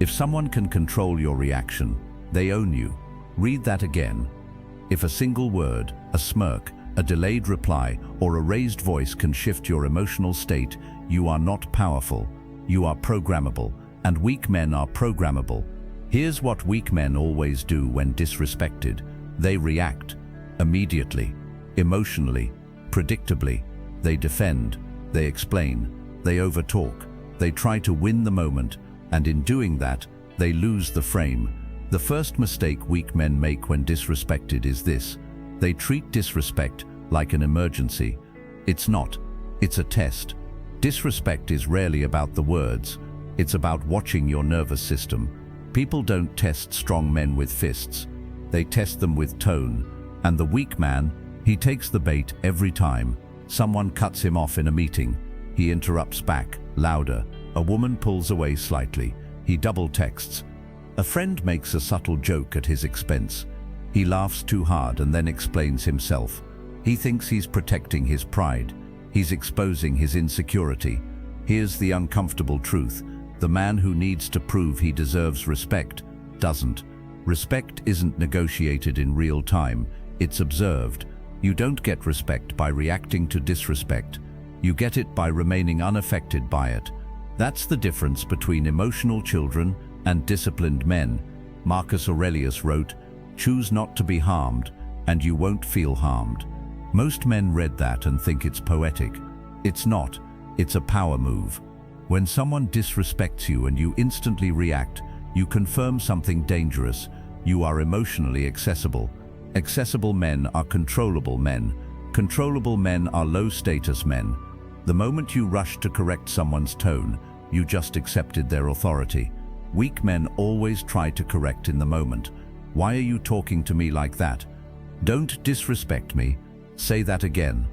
If someone can control your reaction, they own you. Read that again. If a single word, a smirk, a delayed reply, or a raised voice can shift your emotional state, you are not powerful. You are programmable, and weak men are programmable. Here's what weak men always do when disrespected. They react immediately, emotionally, predictably. They defend, they explain, they overtalk, they try to win the moment, and in doing that, they lose the frame. The first mistake weak men make when disrespected is this: they treat disrespect like an emergency. It's not. It's a test. Disrespect is rarely about the words. It's about watching your nervous system. People don't test strong men with fists. They test them with tone. And the weak man, he takes the bait every time. Someone cuts him off in a meeting. He interrupts back, louder. A woman pulls away slightly. He double texts. A friend makes a subtle joke at his expense. He laughs too hard and then explains himself. He thinks he's protecting his pride. He's exposing his insecurity. Here's the uncomfortable truth. The man who needs to prove he deserves respect doesn't. Respect isn't negotiated in real time. It's observed. You don't get respect by reacting to disrespect. You get it by remaining unaffected by it. That's the difference between emotional children and disciplined men. Marcus Aurelius wrote, "Choose not to be harmed, and you won't feel harmed." Most men read that and think it's poetic. It's not. It's a power move. When someone disrespects you and you instantly react, you confirm something dangerous. You are emotionally accessible. Accessible men are controllable men. Controllable men are low-status men. The moment you rush to correct someone's tone, you just accepted their authority. Weak men always try to correct in the moment. "Why are you talking to me like that?" "Don't disrespect me." "Say that again."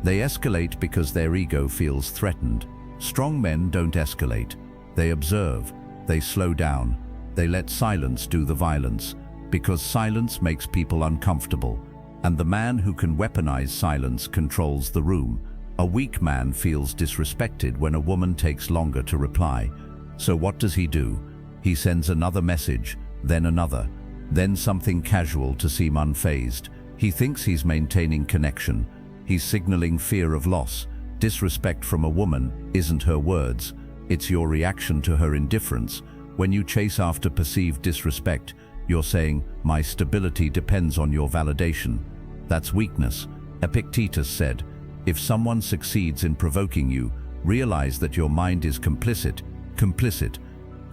They escalate because their ego feels threatened. Strong men don't escalate. They observe. They slow down. They let silence do the violence, because silence makes people uncomfortable. And the man who can weaponize silence controls the room. A weak man feels disrespected when a woman takes longer to reply. So what does he do? He sends another message, then another, then something casual to seem unfazed. He thinks he's maintaining connection. He's signaling fear of loss. Disrespect from a woman isn't her words. It's your reaction to her indifference. When you chase after perceived disrespect, you're saying, "My stability depends on your validation." That's weakness. Epictetus said, "If someone succeeds in provoking you, realize that your mind is complicit." Complicit.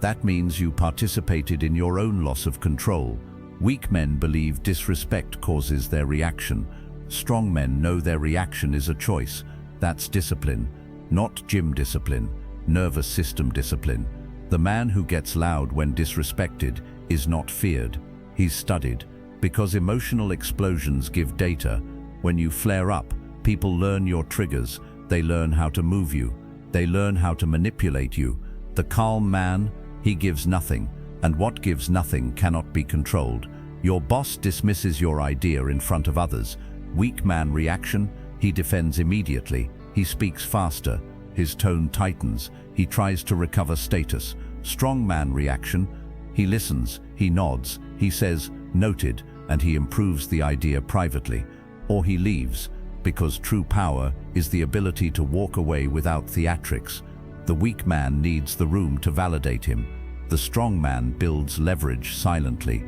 That means you participated in your own loss of control. Weak men believe disrespect causes their reaction. Strong men know their reaction is a choice. That's discipline, not gym discipline, nervous system discipline. The man who gets loud when disrespected is not feared. He's studied, because emotional explosions give data. When you flare up, people learn your triggers. They learn how to move you. They learn how to manipulate you. The calm man, he gives nothing, and what gives nothing cannot be controlled. Your boss dismisses your idea in front of others. Weak man reaction, he defends immediately. He speaks faster. His tone tightens. He tries to recover status. Strong man reaction, he listens, he nods, he says, "Noted," and he improves the idea privately. Or he leaves, because true power is the ability to walk away without theatrics. The weak man needs the room to validate him. The strong man builds leverage silently.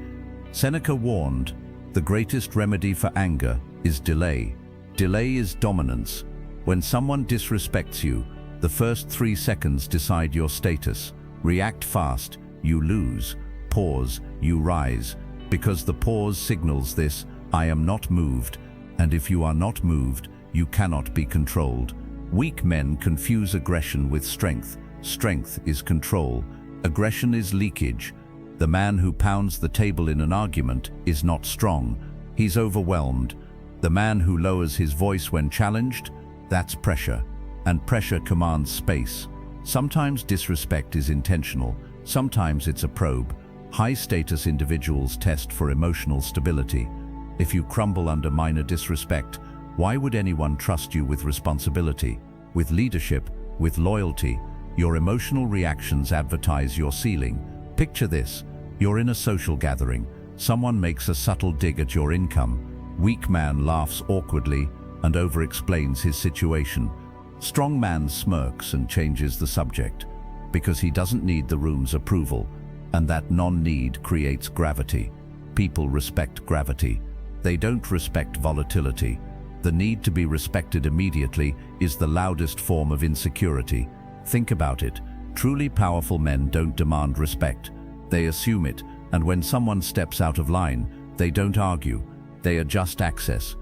Seneca warned, "The greatest remedy for anger is delay." Delay is dominance. When someone disrespects you, the first 3 seconds decide your status. React fast, you lose. Pause, you rise. Because the pause signals this: I am not moved. And if you are not moved, you cannot be controlled. Weak men confuse aggression with strength. Strength is control. Aggression is leakage. The man who pounds the table in an argument is not strong. He's overwhelmed. The man who lowers his voice when challenged, that's pressure. And pressure commands space. Sometimes disrespect is intentional. Sometimes it's a probe. High-status individuals test for emotional stability. If you crumble under minor disrespect, why would anyone trust you with responsibility, with leadership, with loyalty? Your emotional reactions advertise your ceiling. Picture this. You're in a social gathering. Someone makes a subtle dig at your income. Weak man laughs awkwardly and over-explains his situation. Strong man smirks and changes the subject because he doesn't need the room's approval, and that non-need creates gravity. People respect gravity. They don't respect volatility. The need to be respected immediately is the loudest form of insecurity. Think about it. Truly powerful men don't demand respect. They assume it, and when someone steps out of line, they don't argue. They adjust access.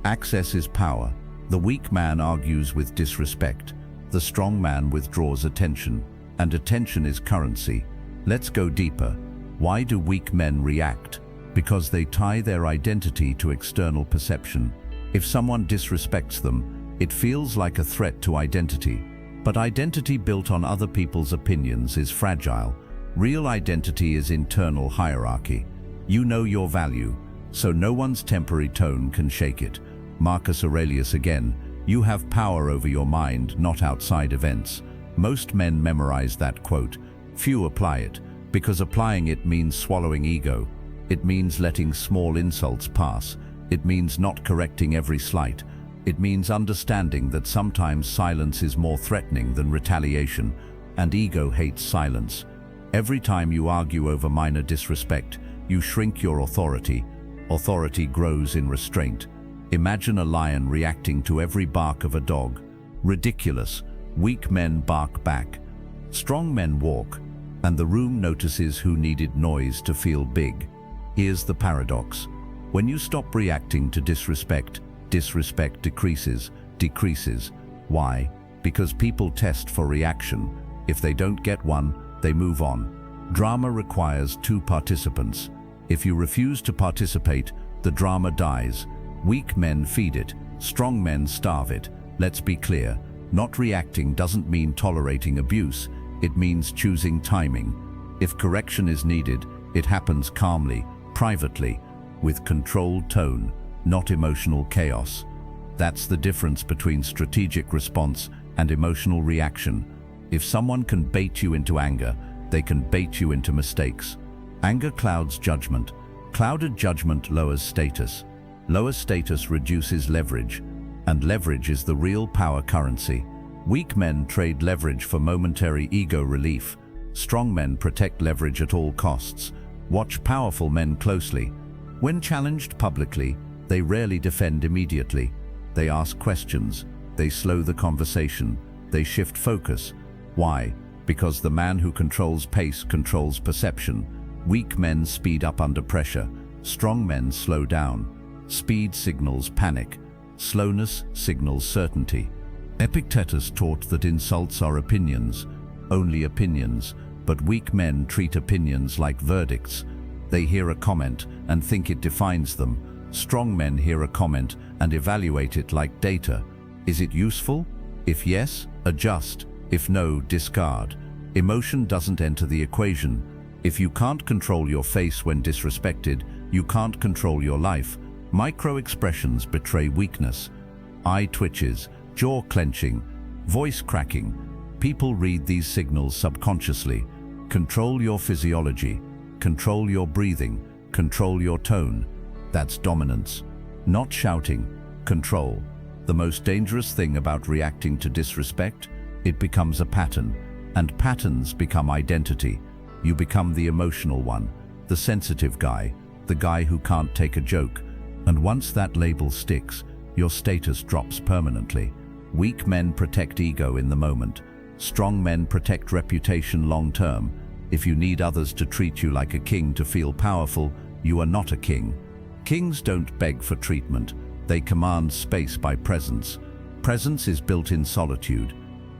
Access is power. The weak man argues with disrespect. The strong man withdraws attention, and attention is currency. Let's go deeper. Why do weak men react? Because they tie their identity to external perception. If someone disrespects them, it feels like a threat to identity. But identity built on other people's opinions is fragile. Real identity is internal hierarchy. You know your value, so no one's temporary tone can shake it. Marcus Aurelius again, you have power over your mind, not outside events. Most men memorize that quote. Few apply it, because applying it means swallowing ego. It means letting small insults pass. It means not correcting every slight. It means understanding that sometimes silence is more threatening than retaliation, and ego hates silence. Every time you argue over minor disrespect, you shrink your authority. Authority grows in restraint. Imagine a lion reacting to every bark of a dog. Ridiculous. Weak men bark back. Strong men walk, and the room notices who needed noise to feel big. Here's the paradox. When you stop reacting to disrespect, disrespect decreases. Why? Because people test for reaction. If they don't get one, they move on. Drama requires two participants. If you refuse to participate, the drama dies. Weak men feed it, strong men starve it. Let's be clear, not reacting doesn't mean tolerating abuse, it means choosing timing. If correction is needed, it happens calmly, privately, with controlled tone, not emotional chaos. That's the difference between strategic response and emotional reaction. If someone can bait you into anger, they can bait you into mistakes. Anger clouds judgment. Clouded judgment lowers status. Lower status reduces leverage, and leverage is the real power currency. Weak men trade leverage for momentary ego relief. Strong men protect leverage at all costs. Watch powerful men closely. When challenged publicly, they rarely defend immediately. They ask questions. They slow the conversation. They shift focus. Why? Because the man who controls pace controls perception. Weak men speed up under pressure. Strong men slow down. Speed signals panic. Slowness signals certainty. Epictetus taught that insults are opinions, only opinions, but weak men treat opinions like verdicts. They hear a comment and think it defines them. Strong men hear a comment and evaluate it like data. Is it useful? If yes, adjust. If no, discard. Emotion doesn't enter the equation. If you can't control your face when disrespected, you can't control your life. Micro-expressions betray weakness. Eye twitches, jaw clenching, voice cracking. People read these signals subconsciously. Control your physiology. Control your breathing. Control your tone. That's dominance. Not shouting. Control. The most dangerous thing about reacting to disrespect, it becomes a pattern. And patterns become identity. You become the emotional one, the sensitive guy, the guy who can't take a joke. And once that label sticks, your status drops permanently. Weak men protect ego in the moment. Strong men protect reputation long-term. If you need others to treat you like a king to feel powerful, you are not a king. Kings don't beg for treatment. They command space by presence. Presence is built in solitude,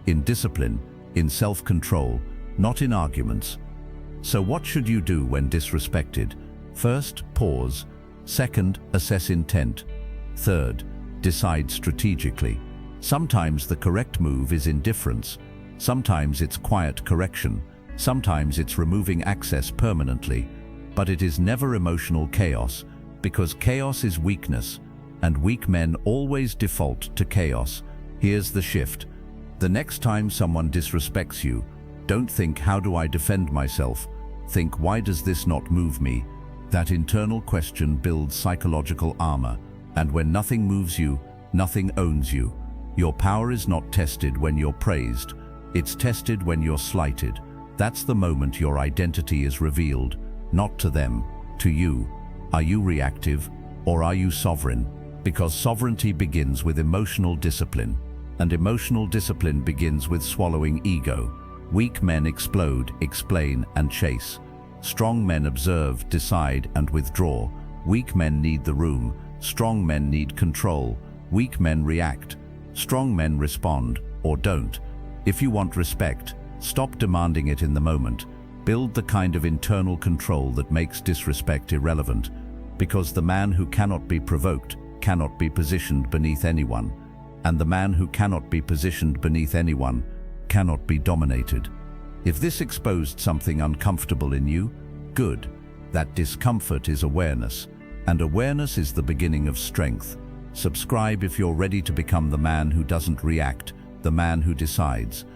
in discipline, in self-control, not in arguments. So what should you do when disrespected? First, pause. Second, assess intent. Third, decide strategically. Sometimes the correct move is indifference. Sometimes it's quiet correction. Sometimes it's removing access permanently. But it is never emotional chaos, because chaos is weakness, and weak men always default to chaos. Here's the shift. The next time someone disrespects you, don't think, how do I defend myself? Think, why does this not move me? That internal question builds psychological armor, and when nothing moves you, nothing owns you. Your power is not tested when you're praised, it's tested when you're slighted. That's the moment your identity is revealed, not to them, to you. Are you reactive, or are you sovereign? Because sovereignty begins with emotional discipline, and emotional discipline begins with swallowing ego. Weak men explode, explain, and chase. Strong men observe, decide, and withdraw. Weak men need the room. Strong men need control. Weak men react. Strong men respond, or don't. If you want respect, stop demanding it in the moment. Build the kind of internal control that makes disrespect irrelevant, because the man who cannot be provoked cannot be positioned beneath anyone, and the man who cannot be positioned beneath anyone cannot be dominated. If this exposed something uncomfortable in you, good. That discomfort is awareness, and awareness is the beginning of strength. Subscribe if you're ready to become the man who doesn't react, the man who decides.